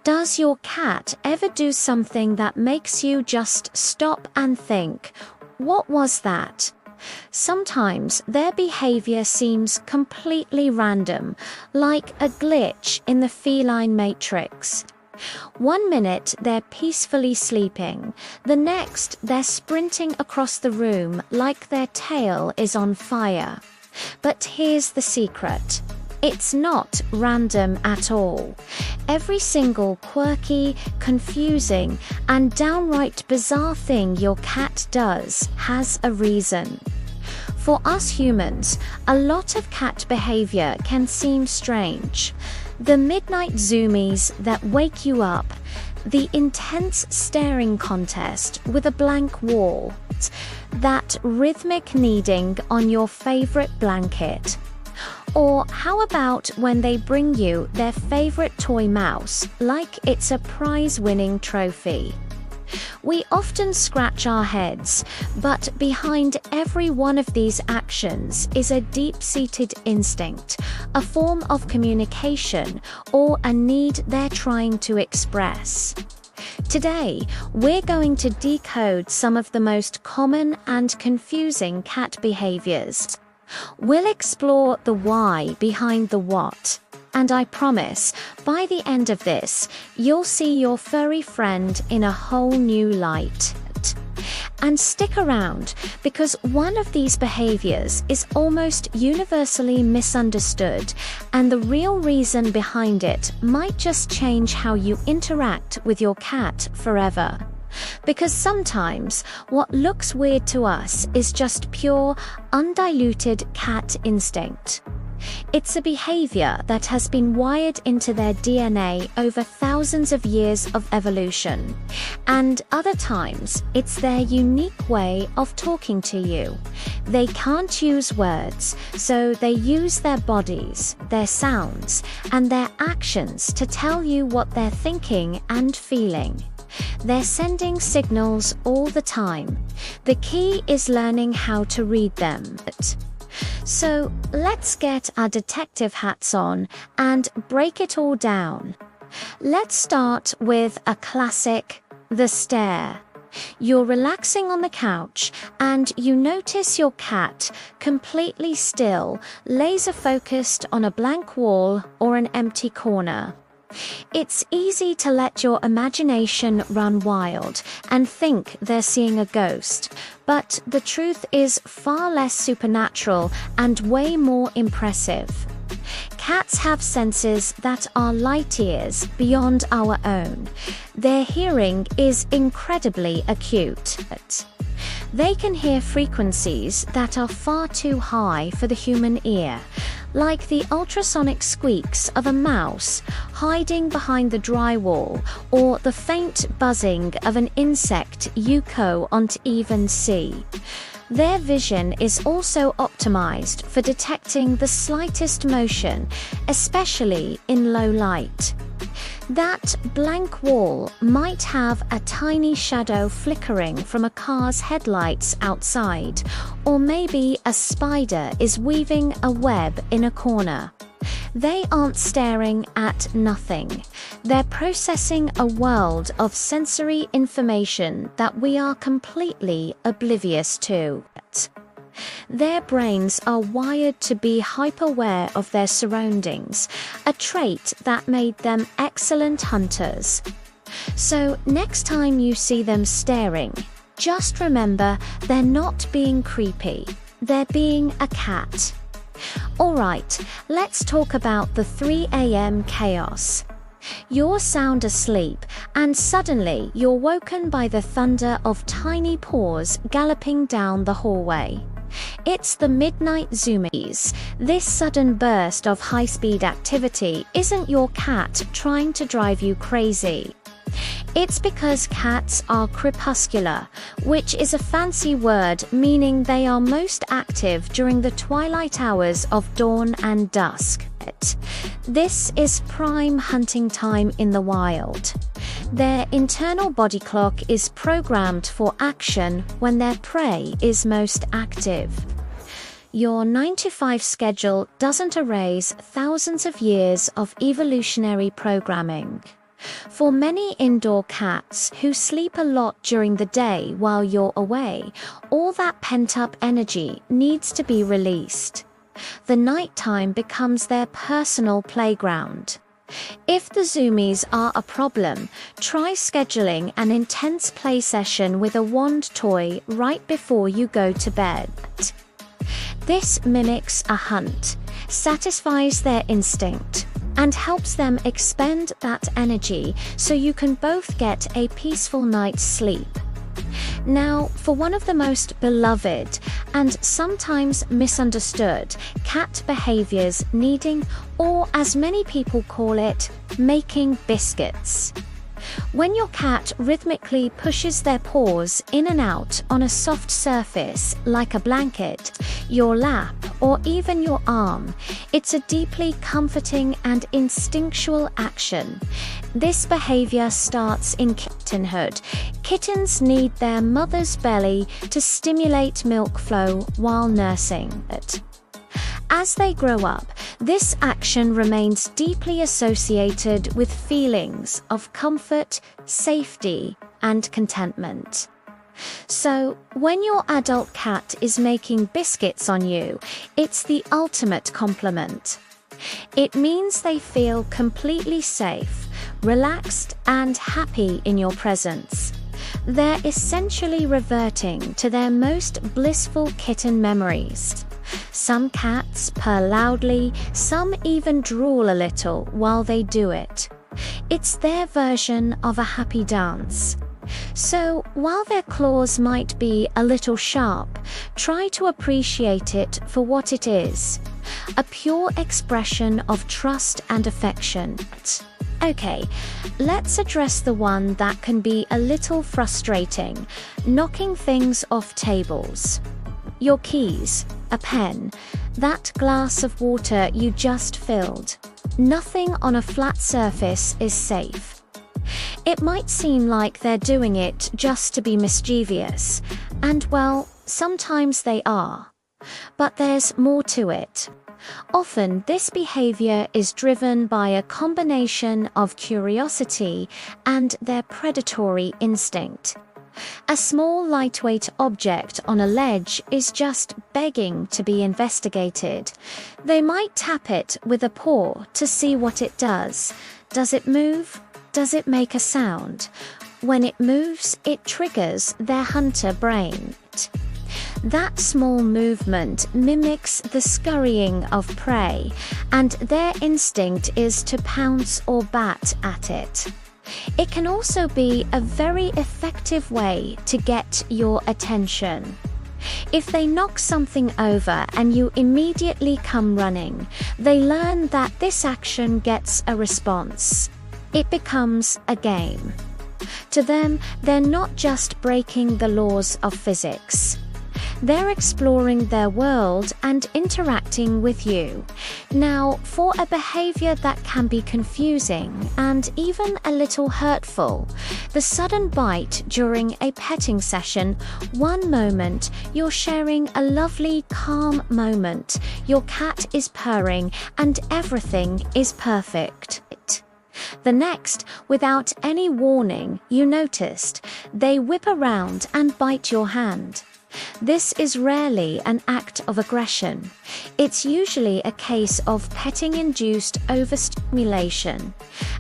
Does your cat ever do something that makes you just stop and think, what was that? Sometimes their behavior seems completely random, like a glitch in the feline matrix. One minute they're peacefully sleeping, the next they're sprinting across the room like their tail is on fire. But here's the secret. It's not random at all. Every single quirky, confusing, and downright bizarre thing your cat does has a reason. For us humans, a lot of cat behavior can seem strange. The midnight zoomies that wake you up, the intense staring contest with a blank wall, that rhythmic kneading on your favorite blanket. Or how about when they bring you their favorite toy mouse, like it's a prize-winning trophy? We often scratch our heads, but behind every one of these actions is a deep-seated instinct, a form of communication, or a need they're trying to express. Today, we're going to decode some of the most common and confusing cat behaviors. We'll explore the why behind the what, and I promise, by the end of this, you'll see your furry friend in a whole new light. And stick around, because one of these behaviors is almost universally misunderstood, and the real reason behind it might just change how you interact with your cat forever. Because sometimes what looks weird to us is just pure, undiluted cat instinct. It's a behavior that has been wired into their DNA over thousands of years of evolution. And other times, it's their unique way of talking to you. They can't use words, so they use their bodies, their sounds, and their actions to tell you what they're thinking and feeling. They're sending signals all the time. The key is learning how to read them. So let's get our detective hats on and break it all down. Let's start with a classic, the stare. You're relaxing on the couch and you notice your cat, completely still, laser-focused on a blank wall or an empty corner. It's easy to let your imagination run wild and think they're seeing a ghost, but the truth is far less supernatural and way more impressive. Cats have senses that are light years beyond our own. Their hearing is incredibly acute. They can hear frequencies that are far too high for the human ear, like the ultrasonic squeaks of a mouse hiding behind the drywall, or the faint buzzing of an insect you can't even see. Their vision is also optimized for detecting the slightest motion, especially in low light. That blank wall might have a tiny shadow flickering from a car's headlights outside, or maybe a spider is weaving a web in a corner. They aren't staring at nothing. They're processing a world of sensory information that we are completely oblivious to. Their brains are wired to be hyper-aware of their surroundings, a trait that made them excellent hunters. So next time you see them staring, just remember they're not being creepy, they're being a cat. Alright, let's talk about the 3 a.m. chaos. You're sound asleep, and suddenly you're woken by the thunder of tiny paws galloping down the hallway. It's the midnight zoomies. This sudden burst of high-speed activity isn't your cat trying to drive you crazy. It's because cats are crepuscular, which is a fancy word meaning they are most active during the twilight hours of dawn and dusk. This is prime hunting time in the wild. Their internal body clock is programmed for action when their prey is most active. Your 9-to-5 schedule doesn't erase thousands of years of evolutionary programming. For many indoor cats who sleep a lot during the day while you're away, all that pent-up energy needs to be released. The nighttime becomes their personal playground. If the zoomies are a problem, try scheduling an intense play session with a wand toy right before you go to bed. This mimics a hunt, satisfies their instinct, and helps them expend that energy so you can both get a peaceful night's sleep. Now, for one of the most beloved and sometimes misunderstood cat behaviors, kneading, or as many people call it, making biscuits. When your cat rhythmically pushes their paws in and out on a soft surface like a blanket, your lap, or even your arm, it's a deeply comforting and instinctual action. This behavior starts in kittenhood. Kittens need their mother's belly to stimulate milk flow while nursing it. As they grow up, this action remains deeply associated with feelings of comfort, safety, and contentment. So, when your adult cat is making biscuits on you, it's the ultimate compliment. It means they feel completely safe, relaxed, and happy in your presence. They're essentially reverting to their most blissful kitten memories. Some cats purr loudly, some even drool a little while they do it. It's their version of a happy dance. So, while their claws might be a little sharp, try to appreciate it for what it is: a pure expression of trust and affection. Okay, let's address the one that can be a little frustrating: knocking things off tables. Your keys, a pen, that glass of water you just filled. Nothing on a flat surface is safe. It might seem like they're doing it just to be mischievous, and well, sometimes they are. But there's more to it. Often, this behavior is driven by a combination of curiosity and their predatory instinct. A small lightweight object on a ledge is just begging to be investigated. They might tap it with a paw to see what it does. Does it move? Does it make a sound? When it moves, it triggers their hunter brain. That small movement mimics the scurrying of prey, and their instinct is to pounce or bat at it. It can also be a very effective way to get your attention. If they knock something over and you immediately come running, they learn that this action gets a response. It becomes a game. To them, they're not just breaking the laws of physics. They're exploring their world and interacting with you. Now, for a behavior that can be confusing and even a little hurtful, the sudden bite during a petting session. One moment, you're sharing a lovely, calm moment. Your cat is purring and everything is perfect. The next, without any warning, you noticed, they whip around and bite your hand. This is rarely an act of aggression. It's usually a case of petting-induced overstimulation.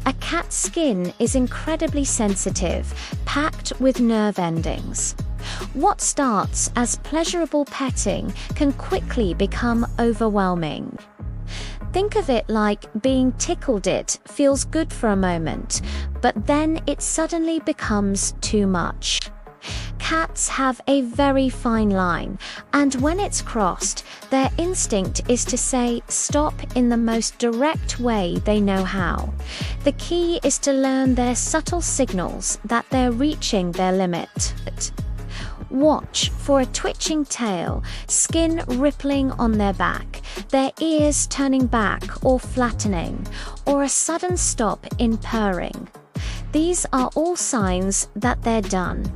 A cat's skin is incredibly sensitive, packed with nerve endings. What starts as pleasurable petting can quickly become overwhelming. Think of it like being tickled. It feels good for a moment, but then it suddenly becomes too much. Cats have a very fine line, and when it's crossed, their instinct is to say stop in the most direct way they know how. The key is to learn their subtle signals that they're reaching their limit. Watch for a twitching tail, skin rippling on their back, their ears turning back or flattening, or a sudden stop in purring. These are all signs that they're done.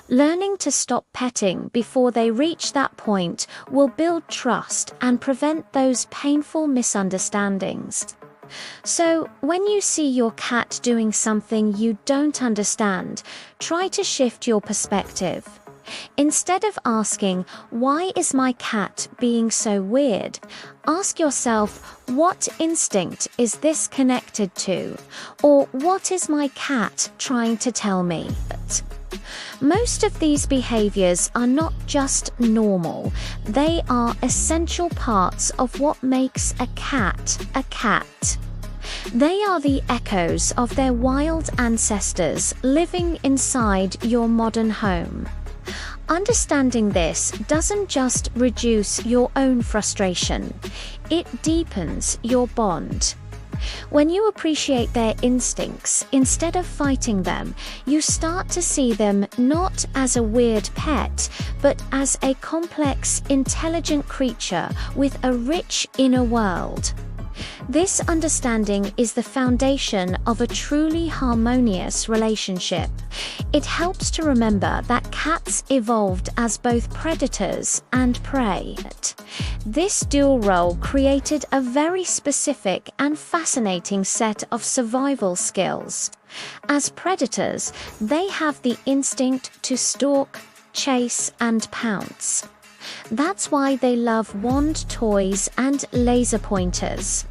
Learning to stop petting before they reach that point will build trust and prevent those painful misunderstandings. So, when you see your cat doing something you don't understand, try to shift your perspective. Instead of asking, "Why is my cat being so weird?" ask yourself, "What instinct is this connected to?" Or, "What is my cat trying to tell me?" Most of these behaviors are not just normal, they are essential parts of what makes a cat a cat. They are the echoes of their wild ancestors living inside your modern home. Understanding this doesn't just reduce your own frustration, it deepens your bond. When you appreciate their instincts instead of fighting them, you start to see them not as a weird pet, but as a complex, intelligent creature with a rich inner world. This understanding is the foundation of a truly harmonious relationship. It helps to remember that cats evolved as both predators and prey. This dual role created a very specific and fascinating set of survival skills. As predators, they have the instinct to stalk, chase, and pounce. That's why they love wand toys and laser pointers.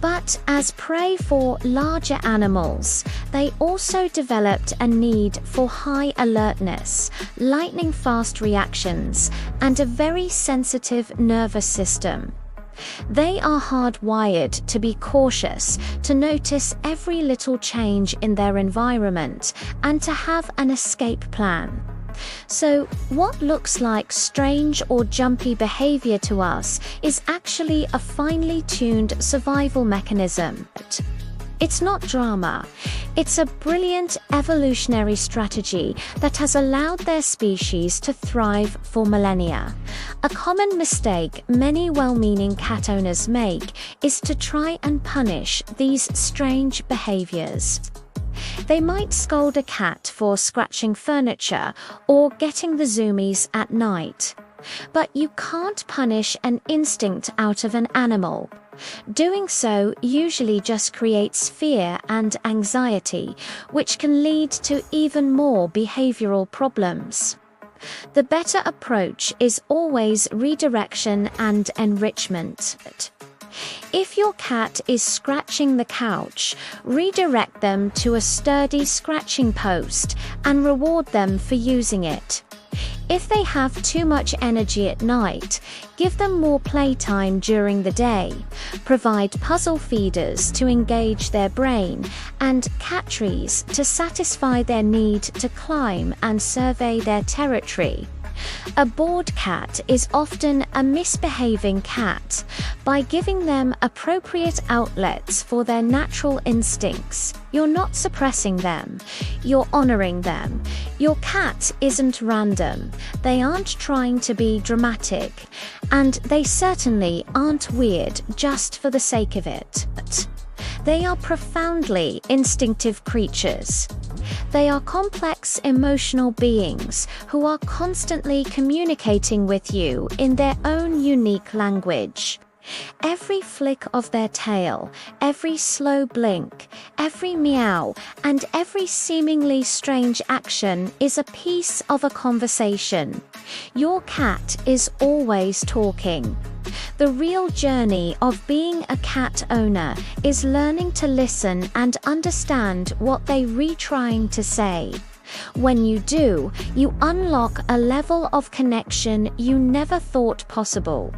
But as prey for larger animals, they also developed a need for high alertness, lightning-fast reactions, and a very sensitive nervous system. They are hardwired to be cautious, to notice every little change in their environment, and to have an escape plan. So, what looks like strange or jumpy behavior to us is actually a finely tuned survival mechanism. It's not drama. It's a brilliant evolutionary strategy that has allowed their species to thrive for millennia. A common mistake many well-meaning cat owners make is to try and punish these strange behaviors. They might scold a cat for scratching furniture or getting the zoomies at night. But you can't punish an instinct out of an animal. Doing so usually just creates fear and anxiety, which can lead to even more behavioral problems. The better approach is always redirection and enrichment. If your cat is scratching the couch, redirect them to a sturdy scratching post and reward them for using it. If they have too much energy at night, give them more playtime during the day, provide puzzle feeders to engage their brain, and cat trees to satisfy their need to climb and survey their territory. A bored cat is often a misbehaving cat. By giving them appropriate outlets for their natural instincts, you're not suppressing them, you're honoring them. Your cat isn't random, they aren't trying to be dramatic, and they certainly aren't weird just for the sake of it. They are profoundly instinctive creatures. They are complex emotional beings who are constantly communicating with you in their own unique language. Every flick of their tail, every slow blink, every meow, and every seemingly strange action is a piece of a conversation. Your cat is always talking. The real journey of being a cat owner is learning to listen and understand what they're trying to say. When you do, you unlock a level of connection you never thought possible.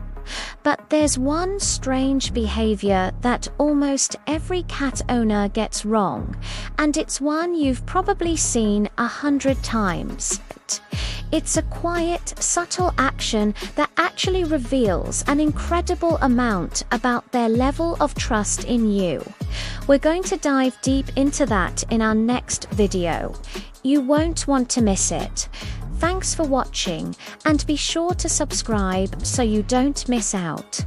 But there's one strange behavior that almost every cat owner gets wrong, and it's one you've probably seen 100 times. It's a quiet, subtle action that actually reveals an incredible amount about their level of trust in you. We're going to dive deep into that in our next video. You won't want to miss it. Thanks for watching, and be sure to subscribe so you don't miss out.